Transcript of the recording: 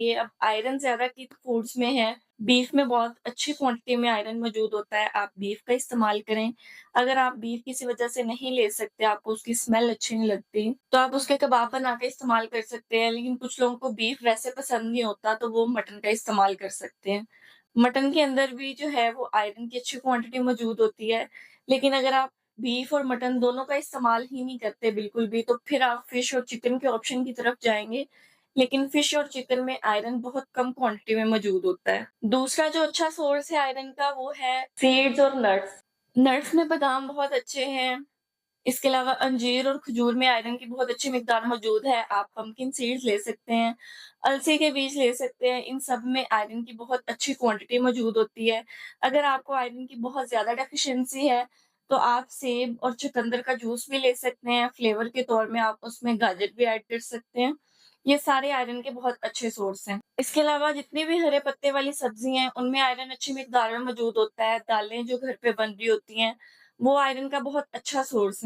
ये अब आयरन ज़्यादा की फूड्स में है। बीफ में बहुत अच्छी क्वांटिटी में आयरन मौजूद होता है, आप बीफ का इस्तेमाल करें। अगर आप बीफ किसी वजह से नहीं ले सकते, आपको उसकी स्मेल अच्छी नहीं लगती, तो आप उसके कबाब बना के इस्तेमाल कर सकते हैं। लेकिन कुछ लोगों को बीफ वैसे पसंद नहीं होता, तो वो मटन का इस्तेमाल कर सकते हैं। मटन के अंदर भी जो है वो आयरन की अच्छी क्वांटिटी मौजूद होती है। लेकिन अगर आप बीफ और मटन दोनों का इस्तेमाल ही नहीं करते बिल्कुल भी, तो फिर आप फिश और चिकन के ऑप्शन की तरफ जाएँगे। लेकिन फिश और चिकन में आयरन बहुत कम क्वांटिटी में मौजूद होता है। दूसरा जो अच्छा सोर्स है आयरन का वो है सीड्स और नट्स। नट्स में बादाम बहुत अच्छे हैं। इसके अलावा अंजीर और खजूर में आयरन की बहुत अच्छी मिकदार मौजूद है। आप पम्पकिन सीड्स ले सकते हैं, अलसी के बीज ले सकते हैं। इन सब में आयरन की बहुत अच्छी क्वांटिटी मौजूद होती है। अगर आपको आयरन की बहुत ज़्यादा डेफिशिएंसी है, तो आप सेब और चुकंदर का जूस भी ले सकते हैं। फ्लेवर के तौर में आप उसमें गाजर भी ऐड कर सकते हैं। ये सारे आयरन के बहुत अच्छे सोर्स हैं। इसके अलावा जितनी भी हरे पत्ते वाली सब्ज़ी हैं, उनमें आयरन अच्छी मिकदार में मौजूद होता है। दालें जो घर पे बन रही होती हैं, वो आयरन का बहुत अच्छा सोर्स है।